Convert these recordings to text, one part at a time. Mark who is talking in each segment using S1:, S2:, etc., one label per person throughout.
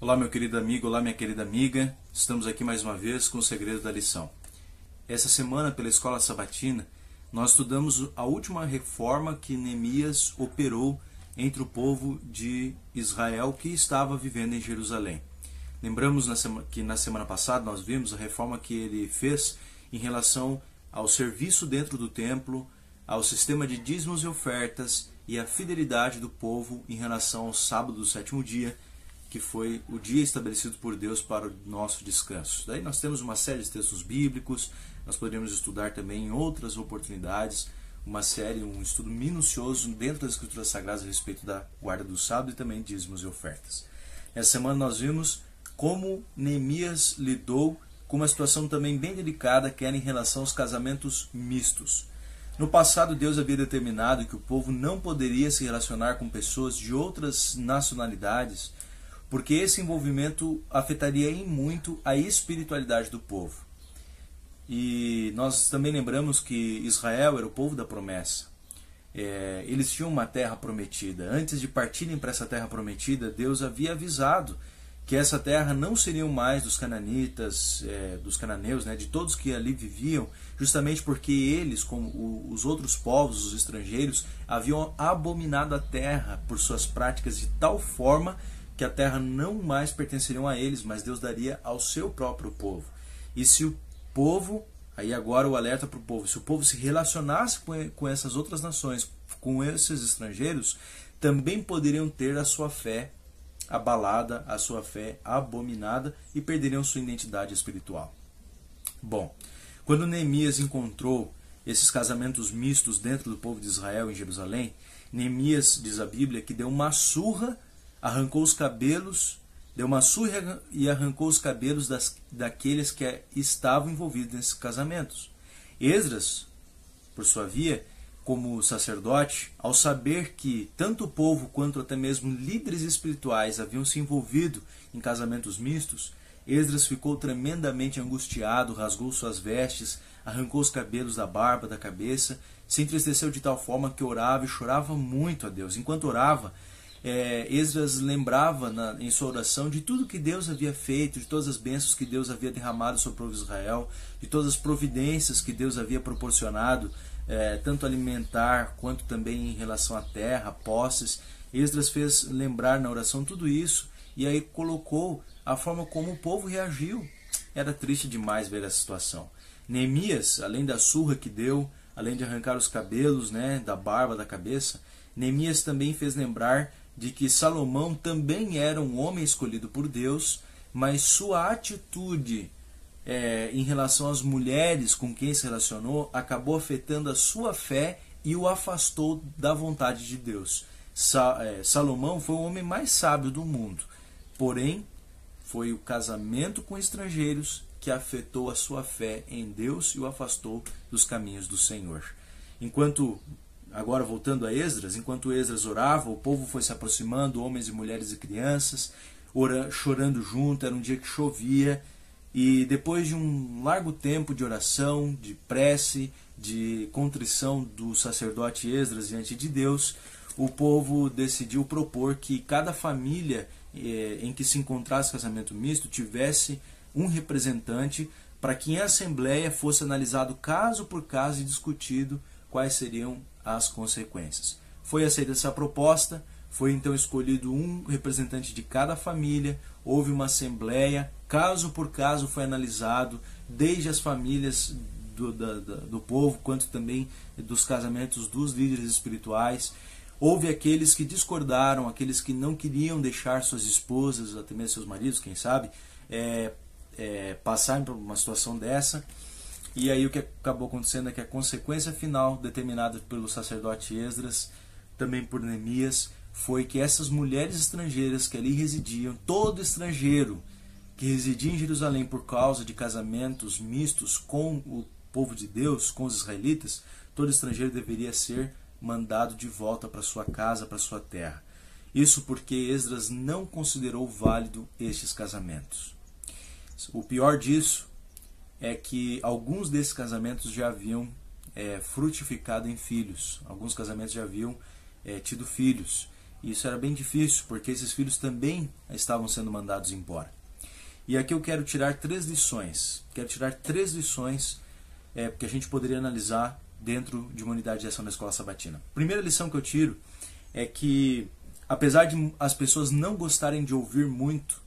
S1: Olá, meu querido amigo, olá, minha querida amiga. Estamos aqui mais uma vez com o segredo da lição. Essa semana, pela Escola Sabatina, nós estudamos a última reforma que Neemias operou entre o povo de Israel que estava vivendo em Jerusalém. Lembramos que na semana passada nós vimos a reforma que ele fez em relação ao serviço dentro do templo, ao sistema de dízimos e ofertas e a fidelidade do povo em relação ao sábado do sétimo dia, que foi o dia estabelecido por Deus para o nosso descanso. Daí nós temos uma série de textos bíblicos, nós poderíamos estudar também em outras oportunidades, um estudo minucioso dentro das Escrituras Sagradas a respeito da guarda do sábado e também dízimos e ofertas. Essa semana nós vimos como Neemias lidou com uma situação também bem delicada, que era em relação aos casamentos mistos. No passado, Deus havia determinado que o povo não poderia se relacionar com pessoas de outras nacionalidades, porque esse envolvimento afetaria em muito a espiritualidade do povo. E nós também lembramos que Israel era o povo da promessa. Eles tinham uma terra prometida. Antes de partirem para essa terra prometida, Deus havia avisado que essa terra não seria mais dos cananitas, dos cananeus, de todos que ali viviam, justamente porque eles, como os outros povos, os estrangeiros, haviam abominado a terra por suas práticas de tal forma que a terra não mais pertenceriam a eles, mas Deus daria ao seu próprio povo. E se o povo, aí agora o alerta para o povo, se o povo se relacionasse com essas outras nações, com esses estrangeiros, também poderiam ter a sua fé abalada, a sua fé abominada e perderiam sua identidade espiritual. Bom, quando Neemias encontrou esses casamentos mistos dentro do povo de Israel em Jerusalém, Neemias, diz a Bíblia, que deu uma surra, arrancou os cabelos, deu uma surra e arrancou os cabelos daqueles que estavam envolvidos nesses casamentos. Esdras, por sua via, como sacerdote, ao saber que tanto o povo quanto até mesmo líderes espirituais haviam se envolvido em casamentos mistos, Esdras ficou tremendamente angustiado, rasgou suas vestes, arrancou os cabelos da barba, da cabeça, se entristeceu de tal forma que orava e chorava muito a Deus. Enquanto orava, Esdras lembrava em sua oração de tudo que Deus havia feito, de todas as bênçãos que Deus havia derramado sobre o povo de Israel, de todas as providências que Deus havia proporcionado, tanto alimentar quanto também em relação à terra, posses. Esdras fez lembrar na oração tudo isso e aí colocou a forma como o povo reagiu. Era triste demais ver essa situação. Neemias, além da surra que deu, além de arrancar os cabelos da barba, da cabeça, Neemias também fez lembrar de que Salomão também era um homem escolhido por Deus, mas sua atitude em relação às mulheres com quem se relacionou acabou afetando a sua fé e o afastou da vontade de Deus. Salomão foi o homem mais sábio do mundo, porém foi o casamento com estrangeiros que afetou a sua fé em Deus e o afastou dos caminhos do Senhor. Agora voltando a Esdras, enquanto Esdras orava, o povo foi se aproximando, homens e mulheres e crianças, chorando junto. Era um dia que chovia, e depois de um largo tempo de oração, de prece, de contrição do sacerdote Esdras diante de Deus, o povo decidiu propor que cada família em que se encontrasse casamento misto tivesse um representante para que em assembleia fosse analisado caso por caso e discutido quais seriam as consequências. Foi aceita essa proposta, foi então escolhido um representante de cada família, houve uma assembleia, caso por caso foi analisado, desde as famílias do povo, quanto também dos casamentos dos líderes espirituais. Houve aqueles que discordaram, aqueles que não queriam deixar suas esposas, até mesmo seus maridos, quem sabe, passarem por uma situação dessa. E aí o que acabou acontecendo é que a consequência final, determinada pelo sacerdote Esdras, também por Neemias, foi que essas mulheres estrangeiras que ali residiam, todo estrangeiro que residia em Jerusalém por causa de casamentos mistos com o povo de Deus, com os israelitas, todo estrangeiro deveria ser mandado de volta para sua casa, para sua terra. Isso porque Esdras não considerou válido estes casamentos. O pior disso é que alguns desses casamentos já haviam frutificado em filhos. Alguns casamentos já haviam tido filhos. E isso era bem difícil, porque esses filhos também estavam sendo mandados embora. E aqui eu quero tirar 3 lições. Quero tirar 3 lições que a gente poderia analisar dentro de uma unidade de ação da escola sabatina. A primeira lição que eu tiro é que, apesar de as pessoas não gostarem de ouvir muito,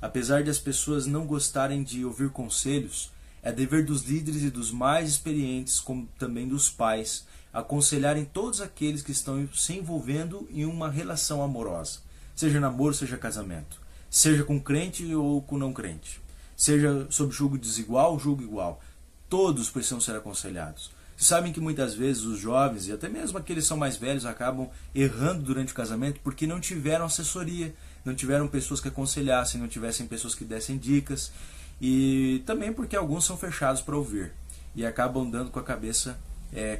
S1: apesar de as pessoas não gostarem de ouvir conselhos, é dever dos líderes e dos mais experientes, como também dos pais, aconselharem todos aqueles que estão se envolvendo em uma relação amorosa, seja namoro, seja casamento, seja com crente ou com não crente, seja sob julgo desigual ou julgo igual. Todos precisam ser aconselhados. Vocês sabem que muitas vezes os jovens, e até mesmo aqueles que são mais velhos, acabam errando durante o casamento porque não tiveram assessoria, não tiveram pessoas que aconselhassem, não tivessem pessoas que dessem dicas, e também porque alguns são fechados para ouvir e acabam dando com a cabeça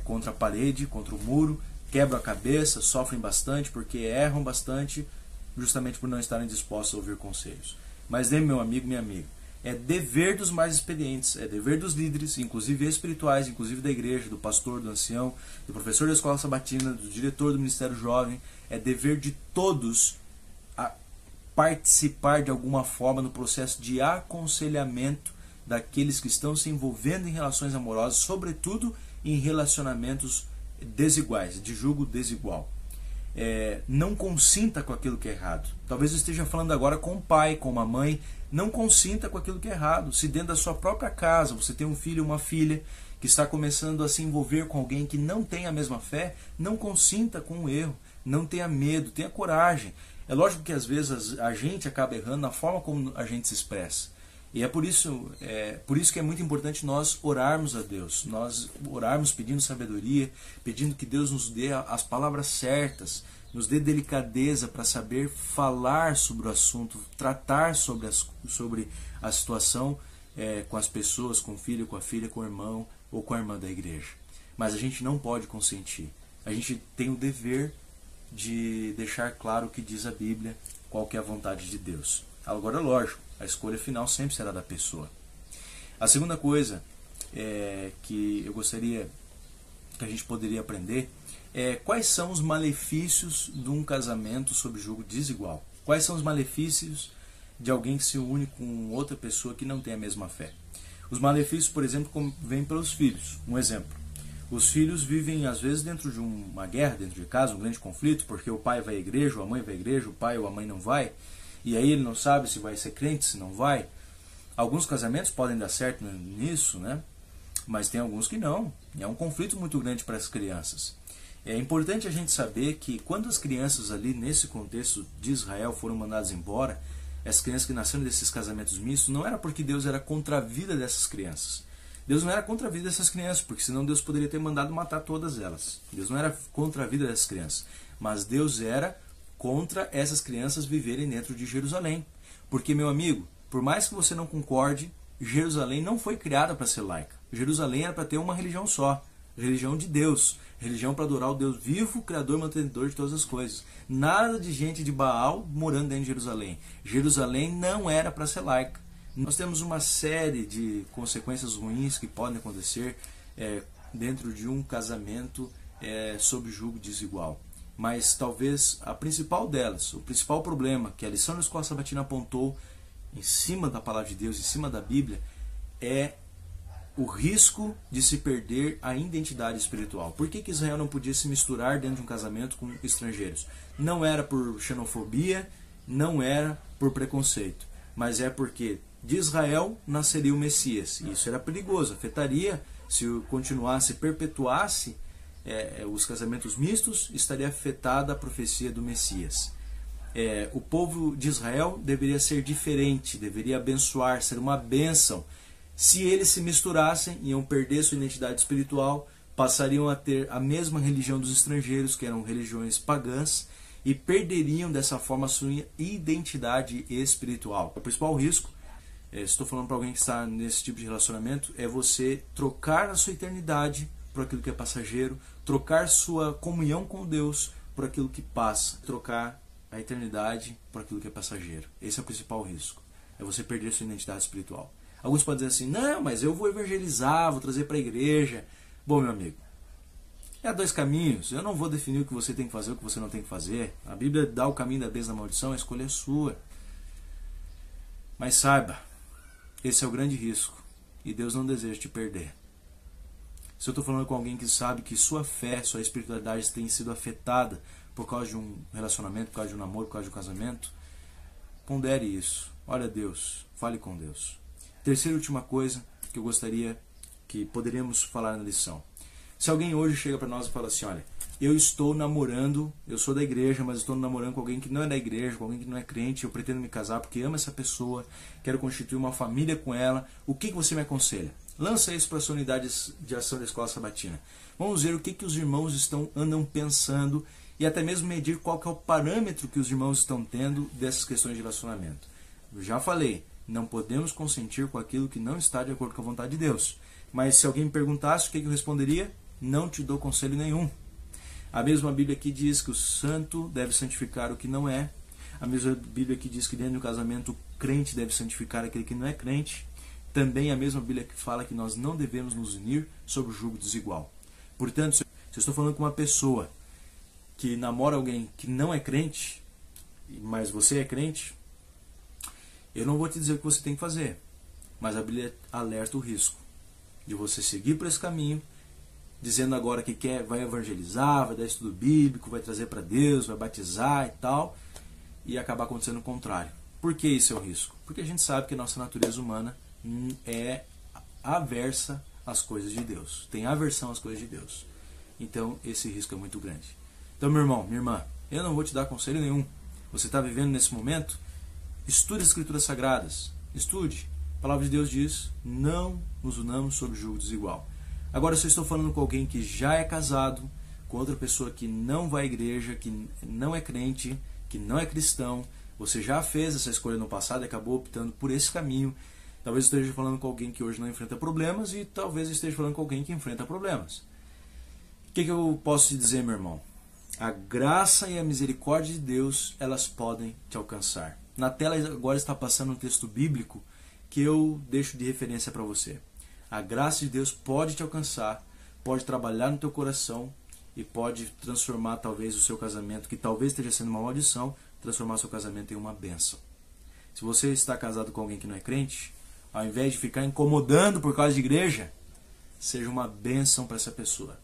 S1: contra a parede, contra o muro, quebram a cabeça, sofrem bastante porque erram bastante, justamente por não estarem dispostos a ouvir conselhos. Mas lembre, meu amigo, minha amiga, é dever dos mais experientes, é dever dos líderes, inclusive espirituais, inclusive da igreja, do pastor, do ancião, do professor da escola sabatina, do diretor do ministério jovem, é dever de todos a participar de alguma forma no processo de aconselhamento daqueles que estão se envolvendo em relações amorosas, sobretudo em relacionamentos desiguais, de julgo desigual. Não consinta com aquilo que é errado. Talvez eu esteja falando agora com um pai, com uma mãe. Não consinta com aquilo que é errado. Se dentro da sua própria casa você tem um filho ou uma filha que está começando a se envolver com alguém que não tem a mesma fé, não consinta com o erro. Não tenha medo, tenha coragem. É lógico que às vezes a gente acaba errando na forma como a gente se expressa. E é por isso que é muito importante nós orarmos a Deus, nós orarmos pedindo sabedoria, pedindo que Deus nos dê as palavras certas, nos dê delicadeza para saber falar sobre o assunto, tratar sobre a situação com as pessoas, com o filho, com a filha, com o irmão ou com a irmã da igreja. Mas a gente não pode consentir. A gente tem o dever de deixar claro o que diz a Bíblia, qual que é a vontade de Deus. Agora, lógico, a escolha final sempre será da pessoa. A segunda coisa que eu gostaria que a gente poderia aprender é quais são os malefícios de um casamento sob julgo desigual. Quais são os malefícios de alguém que se une com outra pessoa que não tem a mesma fé. Os malefícios, por exemplo, vêm pelos filhos. Um exemplo. Os filhos vivem, às vezes, dentro de uma guerra, dentro de casa, um grande conflito, porque o pai vai à igreja, ou a mãe vai à igreja, o pai ou a mãe não vai, e aí ele não sabe se vai ser crente, se não vai. Alguns casamentos podem dar certo nisso, né? Mas tem alguns que não. É um conflito muito grande para as crianças. É importante a gente saber que quando as crianças ali, nesse contexto de Israel, foram mandadas embora, as crianças que nasceram desses casamentos mistos, não era porque Deus era contra a vida dessas crianças. Deus não era contra a vida dessas crianças, porque senão Deus poderia ter mandado matar todas elas. Deus não era contra a vida dessas crianças, mas Deus era contra essas crianças viverem dentro de Jerusalém. Porque, meu amigo, por mais que você não concorde, Jerusalém não foi criada para ser laica. Jerusalém era para ter uma religião só, religião de Deus, religião para adorar o Deus vivo, criador e mantenedor de todas as coisas. Nada de gente de Baal morando dentro de Jerusalém. Jerusalém não era para ser laica. Nós temos uma série de consequências ruins que podem acontecer dentro de um casamento sob julgo desigual. Mas talvez a principal delas, o principal problema que a lição da escola sabatina apontou em cima da palavra de Deus, em cima da Bíblia, é o risco de se perder a identidade espiritual. Por que Israel não podia se misturar dentro de um casamento com estrangeiros? Não era por xenofobia, não era por preconceito, mas é porque de Israel nasceria o Messias. E isso era perigoso, afetaria, se continuasse, perpetuasse os casamentos mistos, estaria afetada a profecia do Messias. O povo de Israel deveria ser diferente, deveria abençoar, ser uma bênção. Se eles se misturassem, iam perder sua identidade espiritual, passariam a ter a mesma religião dos estrangeiros, que eram religiões pagãs, e perderiam dessa forma a sua identidade espiritual. O principal risco, estou falando para alguém que está nesse tipo de relacionamento, é você trocar a sua eternidade por aquilo que é passageiro, trocar sua comunhão com Deus por aquilo que passa, trocar a eternidade por aquilo que é passageiro. Esse é o principal risco, é você perder sua identidade espiritual. Alguns podem dizer assim, não, mas eu vou evangelizar, vou trazer para a igreja. Bom, meu amigo, É dois caminhos. Eu não vou definir o que você tem que fazer, o que você não tem que fazer. A Bíblia dá o caminho da bênção e da maldição, a escolha é sua. Mas saiba, esse é o grande risco. E Deus não deseja te perder. Se eu estou falando com alguém que sabe que sua fé, sua espiritualidade tem sido afetada por causa de um relacionamento, por causa de um namoro, por causa de um casamento, pondere isso. Olha a Deus, fale com Deus. Terceira e última coisa que eu gostaria que poderíamos falar na lição. Se alguém hoje chega para nós e fala assim, olha, eu estou namorando, eu sou da igreja, mas estou namorando com alguém que não é da igreja, com alguém que não é crente, eu pretendo me casar porque amo essa pessoa, quero constituir uma família com ela, o que você me aconselha? Lança isso para as unidades de ação da Escola Sabatina. Vamos ver o que os irmãos andam pensando e até mesmo medir qual que é o parâmetro que os irmãos estão tendo dessas questões de relacionamento. Eu já falei, não podemos consentir com aquilo que não está de acordo com a vontade de Deus. Mas se alguém me perguntasse, o que eu responderia? Não te dou conselho nenhum. A mesma Bíblia aqui diz que o santo deve santificar o que não é. A mesma Bíblia aqui diz que dentro do casamento o crente deve santificar aquele que não é crente. Também a mesma Bíblia que fala que nós não devemos nos unir sob o jugo desigual. Portanto, se eu estou falando com uma pessoa que namora alguém que não é crente, mas você é crente, eu não vou te dizer o que você tem que fazer. Mas a Bíblia alerta o risco de você seguir por esse caminho, dizendo agora que vai evangelizar, vai dar estudo bíblico, vai trazer para Deus, vai batizar e tal, e acabar acontecendo o contrário. Por que isso é o risco? Porque a gente sabe que a nossa natureza humana é aversa às coisas de Deus, tem aversão às coisas de Deus. Então esse risco é muito grande. Então, meu irmão, minha irmã, eu não vou te dar conselho nenhum. Você está vivendo nesse momento? Estude as Escrituras Sagradas, estude. A palavra de Deus diz, não nos unamos sob jugo desigual. Agora, se eu estou falando com alguém que já é casado, com outra pessoa que não vai à igreja, que não é crente, que não é cristão, você já fez essa escolha no passado e acabou optando por esse caminho, talvez esteja falando com alguém que hoje não enfrenta problemas e talvez esteja falando com alguém que enfrenta problemas. O que eu posso te dizer, meu irmão? A graça e a misericórdia de Deus, elas podem te alcançar. Na tela agora está passando um texto bíblico que eu deixo de referência para você. A graça de Deus pode te alcançar, pode trabalhar no teu coração e pode transformar talvez o seu casamento, que talvez esteja sendo uma maldição, transformar o seu casamento em uma bênção. Se você está casado com alguém que não é crente, ao invés de ficar incomodando por causa de igreja, seja uma bênção para essa pessoa.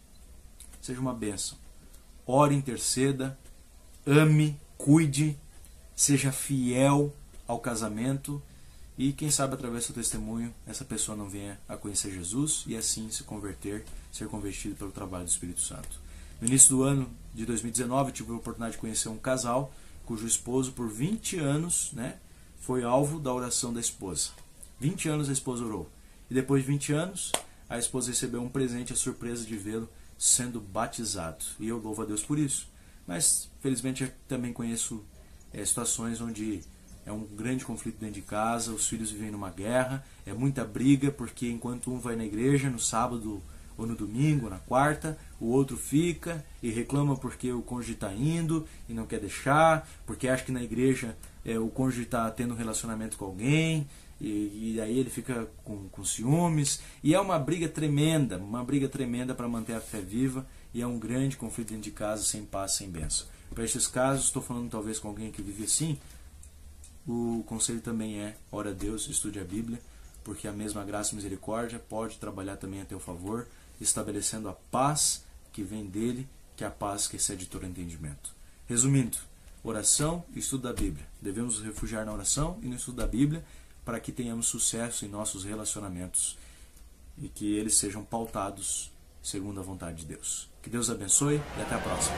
S1: Seja uma bênção. Ore, interceda, ame, cuide, seja fiel ao casamento e quem sabe através do seu testemunho essa pessoa não venha a conhecer Jesus e assim se converter, ser convertido pelo trabalho do Espírito Santo. No início do ano de 2019 eu tive a oportunidade de conhecer um casal cujo esposo por 20 anos foi alvo da oração da esposa. 20 anos a esposa orou. E depois de 20 anos a esposa recebeu um presente, a surpresa de vê-lo sendo batizado. E eu louvo a Deus por isso. Mas felizmente eu também conheço situações onde é um grande conflito dentro de casa, os filhos vivem numa guerra, é muita briga, porque enquanto um vai na igreja no sábado ou no domingo, ou na quarta, o outro fica e reclama porque o cônjuge está indo e não quer deixar, porque acha que na igreja o cônjuge está tendo um relacionamento com alguém, e aí ele fica com ciúmes, e é uma briga tremenda para manter a fé viva, e é um grande conflito dentro de casa, sem paz, sem bênção. Para esses casos, estou falando talvez com alguém que vive assim, o conselho também é, ora a Deus, estude a Bíblia, porque a mesma graça e misericórdia pode trabalhar também a teu favor, estabelecendo a paz que vem dele, que é a paz que excede todo entendimento. Resumindo, oração e estudo da Bíblia. Devemos nos refugiar na oração e no estudo da Bíblia para que tenhamos sucesso em nossos relacionamentos e que eles sejam pautados segundo a vontade de Deus. Que Deus abençoe e até a próxima.